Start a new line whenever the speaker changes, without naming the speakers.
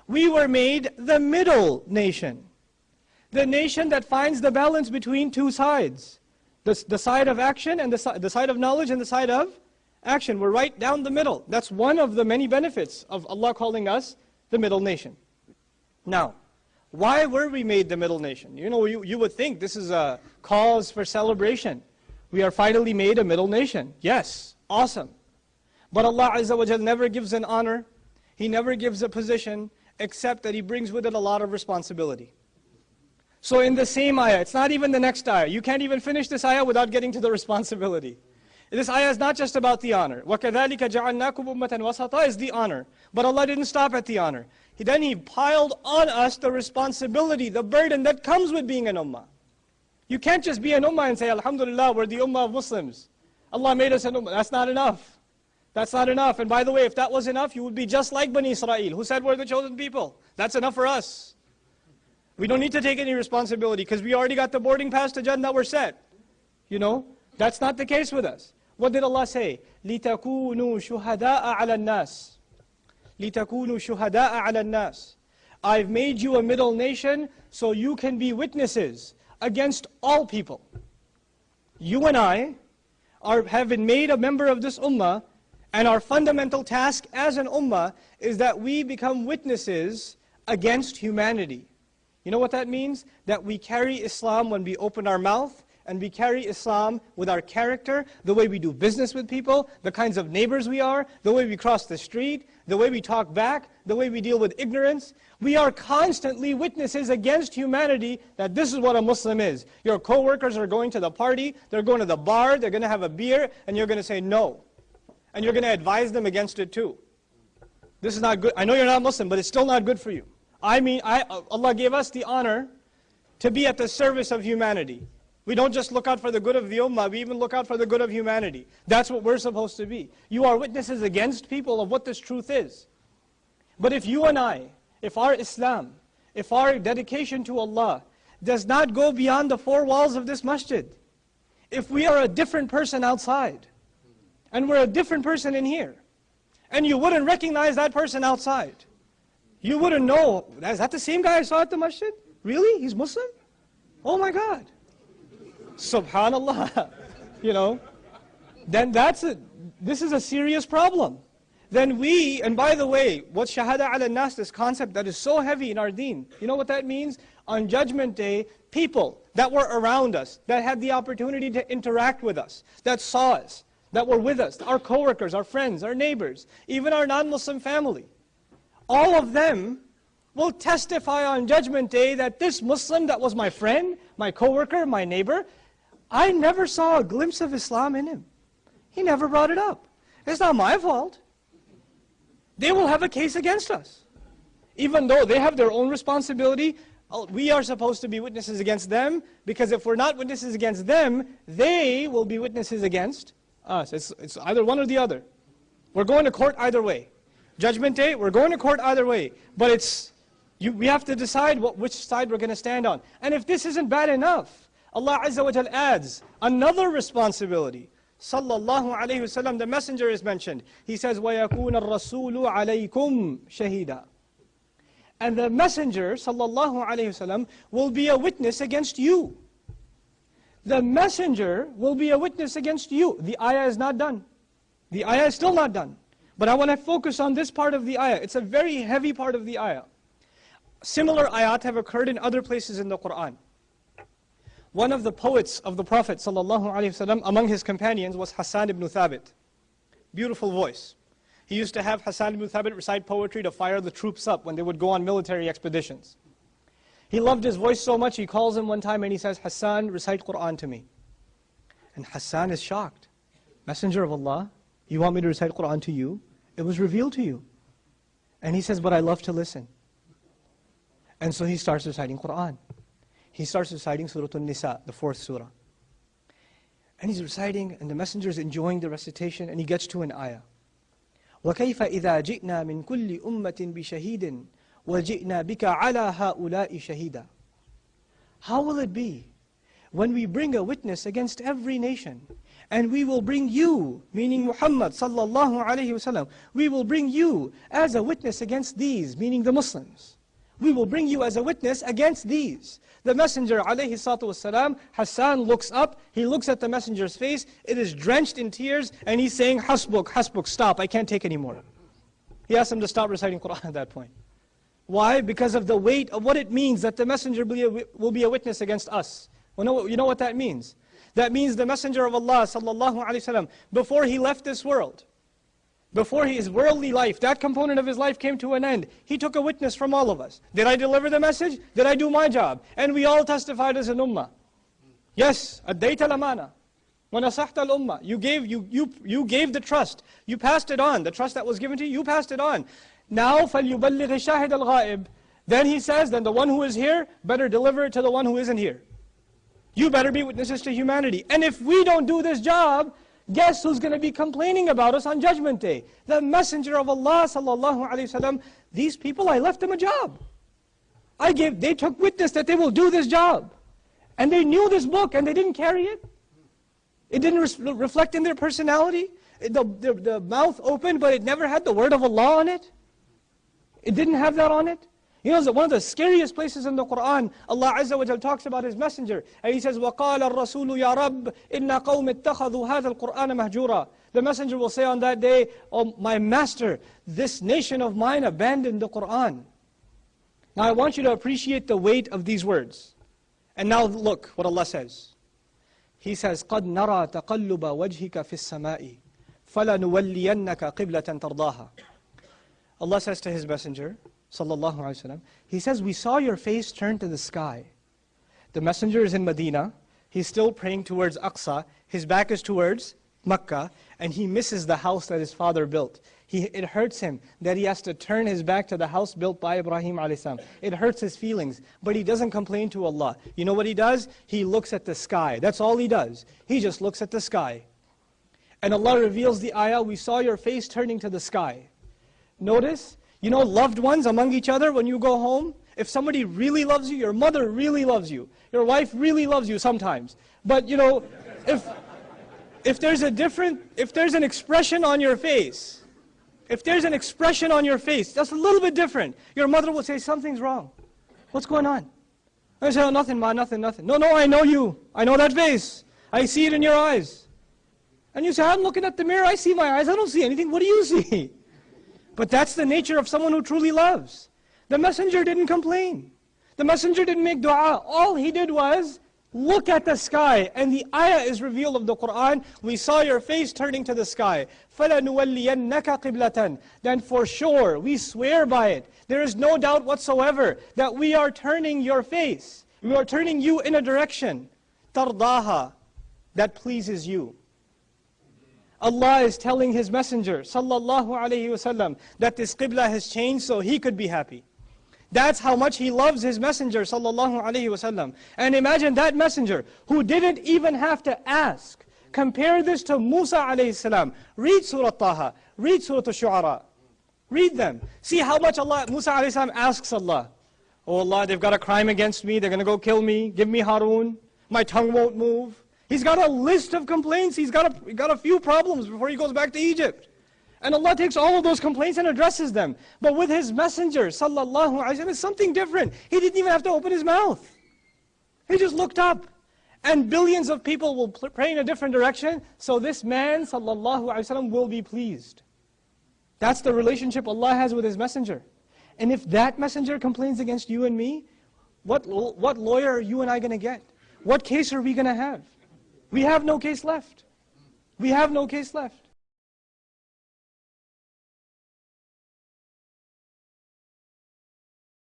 We were made the middle nation. The nation that finds the balance between two sides. The side of action and the side of knowledge and the side of action. We're right down the middle. That's one of the many benefits of Allah calling us the middle nation. Now, why were we made the middle nation? You know, you would think this is a cause for celebration. We are finally made a middle nation. Yes, awesome. But Allah Azza wa Jal never gives an honor. He never gives a position, except that He brings with it a lot of responsibility. So in the same ayah, it's not even the next ayah. You can't even finish this ayah without getting to the responsibility. This ayah is not just about the honor. وَكَذَلِكَ جَعَلْنَاكُمْ أُمَّةً وَسَطًا is the honor. But Allah didn't stop at the honor. Then He piled on us the responsibility, the burden that comes with being an ummah. You can't just be an ummah and say, Alhamdulillah, we're the ummah of Muslims. Allah made us an ummah. That's not enough. That's not enough. And by the way, if that was enough, you would be just like Bani Israel, who said we're the chosen people. That's enough for us. We don't need to take any responsibility because we already got the boarding pass to Jannah, we're set. You know, that's not the case with us. What did Allah say? لِتَكُونُوا شُهَدَاءَ عَلَى النَّاسِ لِتَكُونُوا شُهَدَاءَ عَلَى النَّاسِ I've made you a middle nation so you can be witnesses against all people. You and I have been made a member of this ummah, and our fundamental task as an ummah is that we become witnesses against humanity. You know what that means? That we carry Islam when we open our mouth, and we carry Islam with our character, the way we do business with people, the kinds of neighbors we are, the way we cross the street, the way we talk back, the way we deal with ignorance. We are constantly witnesses against humanity that this is what a Muslim is. Your co-workers are going to the party, they're going to the bar, they're going to have a beer, and you're going to say no. And you're going to advise them against it too. This is not good. I know you're not Muslim, but it's still not good for you. Allah gave us the honor to be at the service of humanity. We don't just look out for the good of the ummah, we even look out for the good of humanity. That's what we're supposed to be. You are witnesses against people of what this truth is. But if you and I, if our Islam, if our dedication to Allah does not go beyond the four walls of this masjid, if we are a different person outside, and we're a different person in here, and you wouldn't recognize that person outside, you wouldn't know, is that the same guy I saw at the masjid? Really? He's Muslim? Oh my God. Subhanallah. You know, then this is a serious problem. Then and by the way, what shahada ala nas, this concept that is so heavy in our deen, you know what that means? On Judgment Day, people that were around us, that had the opportunity to interact with us, that saw us, that were with us, our co-workers, our friends, our neighbors, even our non-Muslim family, all of them will testify on Judgment Day that this Muslim that was my friend, my co-worker, my neighbor, I never saw a glimpse of Islam in him. He never brought it up. It's not my fault. They will have a case against us. Even though they have their own responsibility, we are supposed to be witnesses against them, because if we're not witnesses against them, they will be witnesses against us. It's either one or the other. We're going to court either way. Judgment Day, we're going to court either way. But we have to decide which side we're going to stand on. And if this isn't bad enough, Allah Azza wa Jal adds another responsibility. Sallallahu alayhi wasallam, the messenger is mentioned. He says, وَيَكُونَ الرَّسُولُ عَلَيْكُمْ شَهِيدًا. And the messenger, sallallahu alayhi wasallam, will be a witness against you. The messenger will be a witness against you. The ayah is not done. The ayah is still not done. But I want to focus on this part of the ayah. It's a very heavy part of the ayah. Similar ayat have occurred in other places in the Qur'an. One of the poets of the Prophet ﷺ among his companions was Hassan ibn Thabit. Beautiful voice. He used to have Hassan ibn Thabit recite poetry to fire the troops up when they would go on military expeditions. He loved his voice so much, he calls him one time and he says, Hassan, recite Qur'an to me. And Hassan is shocked. Messenger of Allah, you want me to recite Qur'an to you? It was revealed to you. And he says, but I love to listen. And so he starts reciting Qur'an. He starts reciting Surah An-Nisa, the 4th surah. And he's reciting, and the messenger is enjoying the recitation, and he gets to an ayah. وَكَيْفَ إِذَا جِئْنَا مِنْ كُلِّ أُمَّةٍ بِشَهِيدٍ وَجِئْنَا بِكَ عَلَى هَؤُلَاءِ شَهِيدًا. How will it be when we bring a witness against every nation, And we will bring you, meaning Muhammad sallallahu alayhi wasallam, we will bring you as a witness against these, meaning the Muslims. We will bring you as a witness against these. The Messenger alayhi salatu wasalam, Hassan looks up, he looks at the Messenger's face, it is drenched in tears, and he's saying, Hasbuk, Hasbuk, stop, I can't take anymore. He asked him to stop reciting Quran at that point. Why? Because of the weight of what it means that the Messenger will be a witness against us. Well, you know what that means? That means the Messenger of Allah sallallahu alaihi wasallam, before he left this world, before his worldly life, that component of his life came to an end, he took a witness from all of us. Did I deliver the message? Did I do my job? And we all testified as an ummah. Yes, أَدَّيْتَ الْأَمَانَةَ وَنَصَحْتَ الْأُمَّةَ. You gave the trust. You passed it on. The trust that was given to you, you passed it on. Now, فَلْيُبَلِّغِ الشَّاهِدَ الْغَائِبِ. Then he says, then the one who is here better deliver it to the one who isn't here. You better be witnesses to humanity. And if we don't do this job, guess who's going to be complaining about us on Judgment Day? The Messenger of Allah sallallahu alaihi wasallam. These people, I left them a job. They took witness that they will do this job. And they knew this book and they didn't carry it. It didn't reflect in their personality. The mouth opened, but it never had the word of Allah on it. It didn't have that on it. You know, one of the scariest places in the Quran, Allah Azza wa Jal talks about His Messenger. And He says, وَقَالَ الرَّسُولُ يَا رَبِّ إِنَّ قَوْمِ اتَّخَذُوا هَذَا الْقُرْآنَ مَهْجُورًا. The Messenger will say on that day, oh my Master, this nation of mine abandoned the Quran. Now I want you to appreciate the weight of these words. And now look what Allah says. He says, قَدْ نَرَى تَقَلُّبَ وَجْهِكَ فِي السَّمَاءِ فَلَنُوَلِّيَنَّكَ قِبْلَةً تَرْضَاهَا. Allah says to His Messenger, sallallahu alaihi wasallam, He says, we saw your face turn to the sky. The Messenger is in Medina. He's still praying towards Aqsa. His back is towards Makkah. And he misses the house that his father built. It hurts him that he has to turn his back to the house built by Ibrahim alayhi salam. It hurts his feelings. But he doesn't complain to Allah. You know what he does? He looks at the sky. That's all he does. He just looks at the sky. And Allah reveals the ayah, we saw your face turning to the sky. Notice, you know, loved ones among each other, when you go home, if somebody really loves you, your mother really loves you, your wife really loves you sometimes. But you know, if there's an expression on your face, that's a little bit different. Your mother will say, something's wrong. What's going on? I say, oh, nothing, ma, nothing. No, I know you. I know that face. I see it in your eyes. And you say, I'm looking at the mirror, I see my eyes, I don't see anything. What do you see? But that's the nature of someone who truly loves. The Messenger didn't complain. The Messenger didn't make dua. All he did was look at the sky. And the ayah is revealed of the Quran. We saw your face turning to the sky. فَلَنُوَلِّيَنَّكَ قِبْلَةً. Then for sure, we swear by it. There is no doubt whatsoever that we are turning your face. We are turning you in a direction. تَرْضَاهَا. That pleases you. Allah is telling His Messenger, sallallahu alayhi wasallam, that this qibla has changed so He could be happy. That's how much He loves His Messenger, sallallahu alayhi wasallam. And imagine that Messenger, who didn't even have to ask. Compare this to Musa alayhi salam. Read Surah Taha, read Surah Al-Shu'ara. Read them. See how much Musa alayhi salam asks Allah. Oh Allah, they've got a crime against me, they're going to go kill me, give me Harun, my tongue won't move. He's got a list of complaints. He's got a few problems before he goes back to Egypt. And Allah takes all of those complaints and addresses them. But with His Messenger, sallallahu alaihi wasallam, it's something different. He didn't even have to open his mouth. He just looked up. And billions of people will pray in a different direction. So this man, sallallahu alaihi wasallam, will be pleased. That's the relationship Allah has with His Messenger. And if that Messenger complains against you and me, what lawyer are you and I going to get? What case are we going to have? We have no case left. We have no case left.